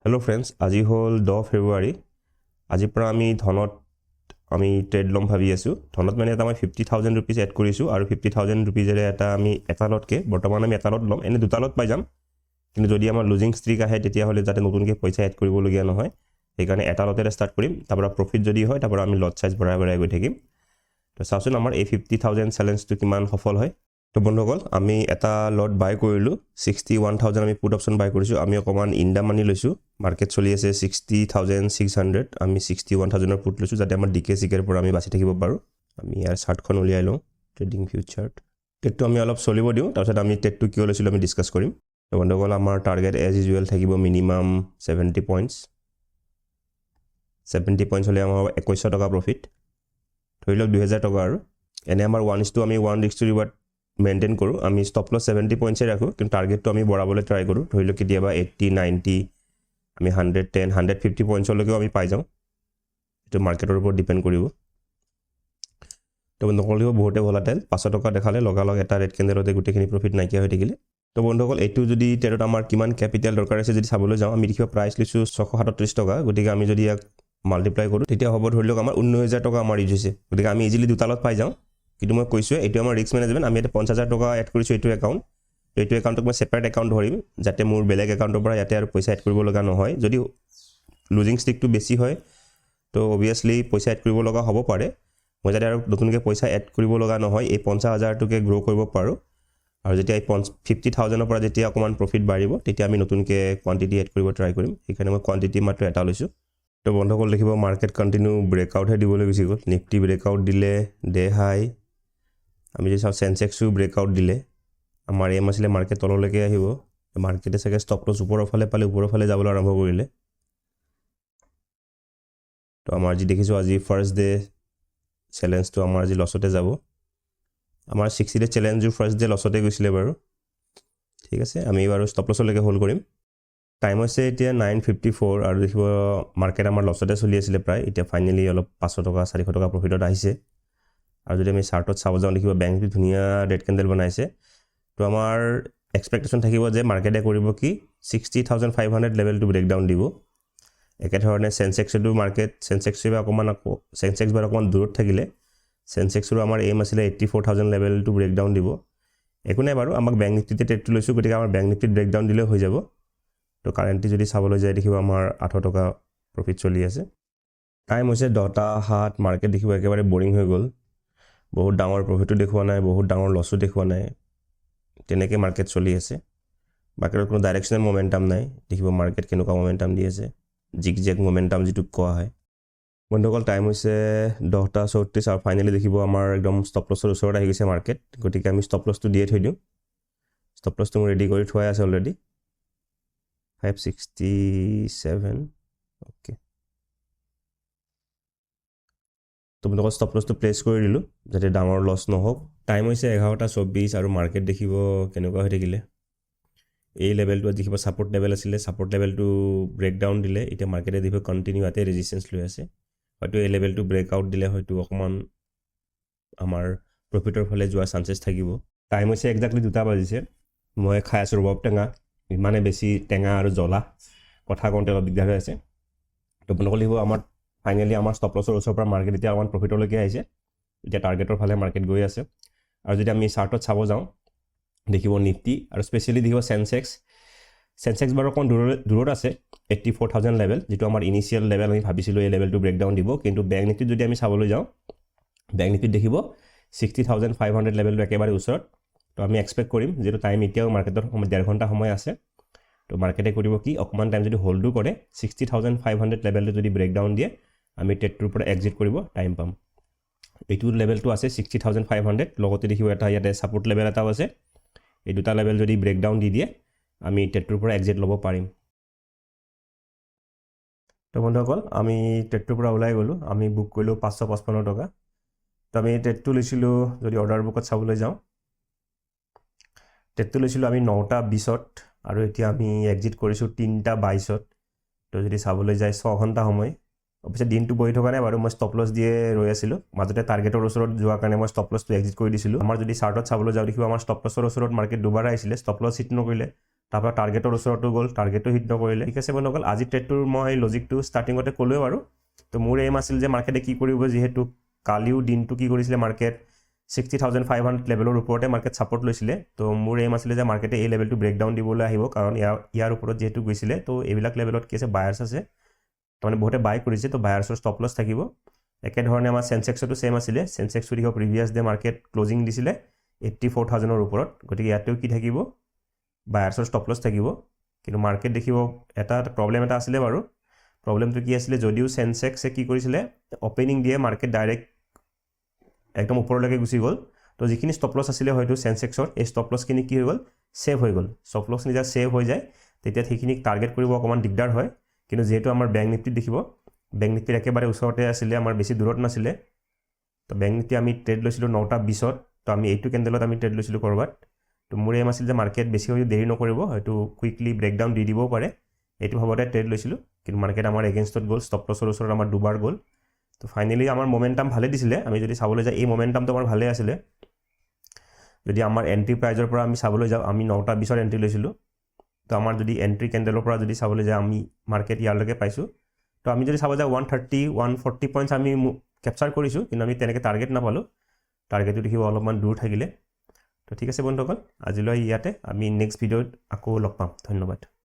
Hello' friends, আজি হ'ল 10 ফেব্ৰুৱাৰী। আজিৰ পৰা আমি ধনত ট্ৰেড ল'ম ভাবি আছোঁ। ধনত মানে এটা মই 50,000 ৰুপিজ এড কৰিছোঁ আৰু 50,000 ৰুপিজেৰে এটা লটকৈ বৰ্তমান আমি এটা লট ল'ম। এনেই দুটা লট পাই যাম, কিন্তু যদি আমাৰ লুজিং ষ্ট্ৰিক আহে তেতিয়াহ'লে যাতে নতুনকৈ পইচা এড কৰিবলগীয়া নহয়, সেইকাৰণে এটা লটেৰে ষ্টাৰ্ট কৰিম। তাৰপৰা প্ৰফিট যদি হয় তাৰপৰা আমি লট চাইজ বঢ়াই গৈ থাকিম। তো চাওঁচোন আমাৰ এই 50,000 চেলেঞ্জটো কিমান সফল হয়। তো বন্ধুসকল, আমি এটা লট বাই কৰিলোঁ। 61,000 আমি পুট অপশ্যন বাই কৰিছোঁ। আমি অকণমান ইণ্ডা মানি লৈছোঁ। মাৰ্কেট চলি আছে 60,600, আমি 61,000ৰ পুট লৈছোঁ যাতে আমাৰ ডিকে চিকেৰ পৰা আমি বাচি থাকিব পাৰোঁ। আমি ইয়াৰ চাৰ্টখন উলিয়াই লওঁ, ট্ৰেডিং ফিউচাৰ ট্ৰেডটো আমি অলপ চলিব দিওঁ, তাৰপিছত আমি ট্ৰেডটো কিয় লৈছিলোঁ আমি ডিছকাছ কৰিম। তো বন্ধুসকল, আমাৰ টাৰ্গেট এজ ইউজুৱেল থাকিব মিনিমাম 70 পইণ্টছ। 70 পইণ্টছ হ'লে আমাৰ 2100 টকা প্ৰফিট, ধৰি লওক 2000 টকা। আৰু এনে আমাৰ 1:1 আমি 1 ৰিস্ক টু ৰিৱাৰ্ড মেইনটেইন কৰোঁ। আমি ষ্টপ লছ 70 পইণ্টছে ৰাখোঁ, কিন্তু টাৰ্গেটটো আমি বঢ়াবলৈ ট্ৰাই কৰোঁ। ধৰি লওক কেতিয়াবা 80, 90, আমি 110, 150 পইণ্টছলৈকেও আমি পাই যাওঁ। এইটো মাৰ্কেটৰ ওপৰত ডিপেণ্ড কৰিব। তো বন্ধুসকল, বহুতে ভলাটাইল 500 টকা দেখালে লগালগ এটা ৰেড কেণ্ডেলতে গোটেইখিনি প্ৰফিট নাইকিয়া হৈ থাকিলে। তো বন্ধুসকল, এইটো যদি ট্ৰেডত আমাৰ কিমান কেপিটেল দৰকাৰ আছে যদি চাবলৈ যাওঁ, আমি দেখিব প্ৰাইচ লৈছোঁ 637 টকা। গতিকে আমি যদি ইয়াক মাল্টিপ্লাই কৰোঁ তেতিয়া হ'ব ধৰি লওক আমাৰ 19,000 টকা আমাৰ ইউজ হৈছে। গতিকে আমি ইজিলি দুটা লট পাই যাওঁ। কিন্তু মই কৈছোঁ এইটো আমাৰ ৰিস্ক মেনেজমেণ্ট। আমি ইয়াতে 50,000 টকা এড কৰিছোঁ এইটো একাউণ্ট। এইটো একাউণ্টক মই ছেপাৰেট একাউণ্ট ধৰিম, যাতে মোৰ বেলেগ একাউণ্টৰ পৰা ইয়াতে আৰু পইচা এড কৰিব লগা নহয়। যদি লুজিং ষ্টিকটো বেছি হয় তো অভিয়াছলি পইচা এড কৰিব লগা হ'ব পাৰে। মই যাতে আৰু নতুনকৈ পইচা এড কৰিব লগা নহয়, এই 50,000টোকে গ্ৰ' কৰিব পাৰোঁ। আৰু যেতিয়া এই 50,000ৰ পৰা যেতিয়া অকণমান প্ৰফিট বাঢ়িব তেতিয়া আমি নতুনকৈ কোৱান্টিটি এড কৰিব ট্ৰাই কৰিম। সেইকাৰণে মই কোৱান্টিটি মাত্ৰ এটা লৈছোঁ। তো বন্ধুসকল, দেখিব মাৰ্কেট কণ্টিনিউ ব্ৰেকআউটহে দিবলৈ গুচি গ'ল। নিফটি ব্ৰেকআউট দিলে, ডে হাই। আমি যদি চাওঁ চেনচেক্সো ব্ৰেকআউট দিলে। আমাৰ এম আছিলে মাৰ্কেট তললৈকে আহিব। মাৰ্কেটে চাগে ষ্টপ লছ ওপৰৰ ফালে পালে ওপৰৰ ফালে যাবলৈ আৰম্ভ কৰিলে। তো আমাৰ যি দেখিছোঁ আজি ফাৰ্ষ্ট ডে চেলেঞ্জটো আমাৰ আজি লছতে যাব। আমাৰ 60 ডে চেলেঞ্জো ফাৰ্ষ্ট ডে লছতে গৈছিলে বাৰু। ঠিক আছে, আমি বাৰু ষ্টপ লছলৈকে হোল্ড কৰিম। টাইম হৈছে এতিয়া 9:54 আৰু দেখিব মাৰ্কেট আমাৰ লছতে চলি আছিলে প্ৰায়। এতিয়া ফাইনেলি অলপ 500 টকা 400 টকা প্ৰফিটত আহিছে। আৰু যদি আমি চাৰ্টত চাব যাওঁ দেখিব বেংকটো ধুনীয়া ৰেড কেণ্ডেল বনাইছে। তো আমাৰ এক্সপেক্টেশ্যন থাকিব যে মাৰ্কেটে কৰিব কি 60,500 লেভেলটো ব্ৰেকডাউন দিব। একেধৰণে চেনচেক্সতো চেনচেক্সৰ বাৰ অকণমান দূৰত থাকিলে চেনচেক্সৰো আমাৰ এইম আছিলে 84,000 লেভেলটো ব্ৰেকডাউন দিব। একো নাই বাৰু, আমাক বেংক নিফটিতে ট্ৰেডটো লৈছোঁ, গতিকে আমাৰ বেংক নিফটিত ব্ৰেকডাউন দিলেও হৈ যাব। তো কাৰেণ্টলি যদি চাবলৈ যায় দেখিব আমাৰ 800 টকা প্ৰফিট চলি আছে। টাইম হৈছে 10:07। মাৰ্কেট দেখিব একেবাৰে বৰিং হৈ গ'ল। বহুত ডাঙৰ প্ৰফিটো দেখুওৱা নাই, বহুত ডাঙৰ লছো দেখুওৱা নাই। তেনেকৈ মাৰ্কেট চলি আছে। মাৰ্কেটৰ কোনো ডাইৰেকশ্যনেল মমেণ্টাম নাই। দেখিব মাৰ্কেট কেনেকুৱা মমেণ্টাম দি আছে, জিগ জেগ মমেণ্টাম যিটোক কোৱা হয়। বন্ধুসকল, টাইম হৈছে 10:34 আৰু ফাইনেলি দেখিব আমাৰ একদম ষ্টপ লছৰ ওচৰত আহি গৈছে মাৰ্কেট। গতিকে আমি ষ্টপ লছটো দিয়ে থৈ দিওঁ। ষ্টপ লছটো মোৰ ৰেডি কৰি থোৱাই আছে অলৰেডি 567। অ'কে, তো বন্ধুসকল ষ্টপ লছটো প্লেচ কৰি দিলোঁ যাতে ডাঙৰ লছ নহওক। টাইম হৈছে 11:24 আৰু মাৰ্কেট দেখিব কেনেকুৱা হৈ থাকিলে। এই লেভেলটো দেখিব ছাপৰ্ট লেভেল আছিলে, ছাপৰ্ট লেভেলটো ব্ৰেকডাউন দিলে। এতিয়া মাৰ্কেটে দেখিব কণ্টিনিউ ইয়াতে ৰেজিষ্টেঞ্চ লৈ আছে। হয়তো এই লেভেলটো ব্ৰেকআউট দিলে হয়তো অকণমান আমাৰ প্ৰফিটৰ ফালে যোৱাৰ চান্সেছ থাকিব। টাইম হৈছে একজাক্টলি 2টা বাজিছে। মই খাই আছোঁ ৰবাব টেঙা। ইমানে বেছি টেঙা আৰু জ্বলা, কথা কওঁতে অলপ দিগদাৰ হৈ আছে। তো বন্ধুসকল, দেখিব আমাৰ ফাইনেলি আমাৰ ষ্টপ লছৰ ওচৰৰ পৰা মাৰ্কেট এতিয়া অকণমান প্ৰফিটলৈকে আহিছে। এতিয়া টাৰ্গেটৰ ফালে মাৰ্কেট গৈ আছে। আৰু যদি আমি চাৰ্টত চাব যাওঁ দেখিব নিফটি আৰু স্পেচিয়েলি দেখিব চেনচেক্স বাৰু অকণমান দূৰত আছে 84,000 লেভেল, যিটো আমাৰ ইনিচিয়েল লেভেল আমি ভাবিছিলোঁ এই লেভেলটো ব্ৰেকডাউন দিব। কিন্তু বেংক নিফটিত যদি আমি চাবলৈ যাওঁ, বেংক নিফটিত দেখিব 60,500 লেভেলটো একেবাৰে ওচৰত। তো আমি এক্সপেক্ট কৰিম, যিহেতু টাইম এতিয়াও মাৰ্কেটৰ 1.5 ঘণ্টা সময় আছে, তো মাৰ্কেটে কৰিব কি অকণমান টাইম যদি হোল্ডো কৰে 60,500 লেভেলটো যদি ব্ৰেকডাউন দিয়ে আমি ট্ৰেডটোৰ পৰা এক্সিট কৰিব টাইম পাম। এইটো লেভেলটো আছে 60,500, লগতে দেখিব এটা ইয়াতে ছাপৰ্ট লেভেল এটাও আছে। এই দুটা লেভেল যদি ব্ৰেকডাউন দি দিয়ে আমি ট্ৰেডটোৰ পৰা এক্সিট ল'ব পাৰিম। তো বন্ধুসকল, আমি ট্ৰেডটোৰ পৰা ওলাই গ'লোঁ। আমি বুক কৰিলোঁ 555 টকা। তো আমি ট্ৰেডটো লৈছিলোঁ, যদি অৰ্ডাৰ বুকত চাবলৈ যাওঁ ট্ৰেডটো লৈছিলোঁ আমি 9:20 আৰু এতিয়া আমি এক্সিট কৰিছোঁ 3:22। তো যদি চাবলৈ যায় 6 ঘণ্টা সময়। অৱশ্যে দিনটো বহি থকা নাই বাৰু, মই ষ্টপ লছ দিয়ে ৰৈ আছিলোঁ। মাজতে টাৰ্গেটৰ ওচৰত যোৱাৰ কাৰণে মই ষ্টপ লছটো এক্সিট কৰি দিছিলোঁ। আমাৰ যদি চাৰ্টত চাবলৈ যাওঁ দেখিব আমাৰ ষ্টপ লছৰ ওচৰত মাৰ্কেট দুবাৰ আহিছিলে, ষ্টপ লছ হিট নকৰিলে। তাৰপৰা টাৰ্গেটৰ ওচৰতো গ'ল, টাৰ্গেটো হিট নকৰিলে। ঠিক আছে বন্ধুসকল, আজি ট্ৰেডটোৰ মই লজিকটো ষ্টাৰ্টিঙতে ক'লোৱে বাৰু। তো মোৰ এইম আছিল যে মাৰ্কেটে কি কৰিব, যিহেতু কালিও দিনটো কি কৰিছিলে মাৰ্কেট 60,500 লেভেলৰ ওপৰতে মাৰ্কেট ছাপৰ্ট লৈছিলে। তো মোৰ এইম আছিলে যে মাৰ্কেটে এই লেভেলটো ব্ৰেকডাউন দিবলৈ আহিব, কাৰণ ইয়াৰ ওপৰত যিহেতু গৈছিলে। তো এইবিলাক লেভেলত কি আছে, বায়াৰ্ছ আছে, তাৰমানে বহুতে বাই কৰিছে, তো বায়াৰ্ছৰ ষ্টপ লছ থাকিব। একেধৰণে আমাৰ চেনচেক্সতো ছেম আছিলে। চেনচেক্সটো দেখি প্ৰিভিয়াছ ডে মাৰ্কেট ক্লজিং দিছিলে 84,000ৰ ওপৰত, গতিকে ইয়াতেও কি থাকিব, বায়াৰ্ছৰ ষ্টপ লছ থাকিব। কিন্তু মাৰ্কেট দেখিব এটা প্ৰব্লেম এটা আছিলে বাৰু। প্ৰব্লেমটো কি আছিলে, যদিও চেনচেক্সে কি কৰিছিলে, অপেনিং দিয়ে মাৰ্কেট ডাইৰেক্ট একদম ওপৰলৈকে গুচি গ'ল। তো যিখিনি ষ্টপ লছ আছিলে হয়তো চেনচেক্সৰ, এই ষ্টপ লছখিনি কি হৈ গ'ল, ছেভ হৈ গ'ল। ষ্টপ লছ নিজা ছেভ হৈ যায়, তেতিয়া সেইখিনিক টাৰ্গেট কৰিব অকণমান দিগদাৰ হয়। কিন্তু যিহেতু আমাৰ বেংক নিফ্টিত দেখিব, বেংক নিফ্টিৰ একেবাৰে ওচৰতে আছিলে, আমাৰ বেছি দূৰত নাছিলে। তো বেংক নিফ্টি আমি ট্ৰেড লৈছিলোঁ 9:20। তো আমি এইটো কেণ্ডেলত আমি ট্ৰেড লৈছিলোঁ ক'ৰবাত। তো মোৰ এইম আছিল যে মাৰ্কেট বেছি হৈ দেৰি নকৰিব, হয়তো কুইকলি ব্ৰেকডাউন দি দিবও পাৰে, এইটো ভাবতে ট্ৰেড লৈছিলোঁ। কিন্তু মাৰ্কেট আমাৰ এগেইনষ্টত গ'ল, ষ্টপ লছৰ ওচৰত আমাৰ দুবাৰ গ'ল। তো ফাইনেলি আমাৰ মোমেণ্টাম ভালে দিছিলে। আমি যদি চাবলৈ যাওঁ এই মোমেণ্টামটো আমাৰ ভালে আছিলে। যদি আমাৰ এণ্ট্ৰি প্ৰাইজৰ পৰা আমি চাবলৈ যাওঁ, আমি 9:20 এণ্ট্ৰি লৈছিলোঁ। তো আমাৰ যদি এণ্ট্ৰি কেণ্ডেলৰ পৰা যদি চাবলৈ যাওঁ, আমি মাৰ্কেট ইয়ালৈকে পাইছোঁ। তো আমি যদি চাব যাওঁ 130, 140 পইণ্টছ আমি কেপচাৰ কৰিছোঁ, কিন্তু আমি তেনেকৈ টাৰ্গেট নাপালোঁ। টাৰ্গেটটো দেখিব অলপমান দূৰ থাকিলে। তো ঠিক আছে বন্ধুসকল, আজিলৈ ইয়াতে, আমি নেক্সট ভিডিঅ'ত আকৌ লগ পাম। ধন্যবাদ।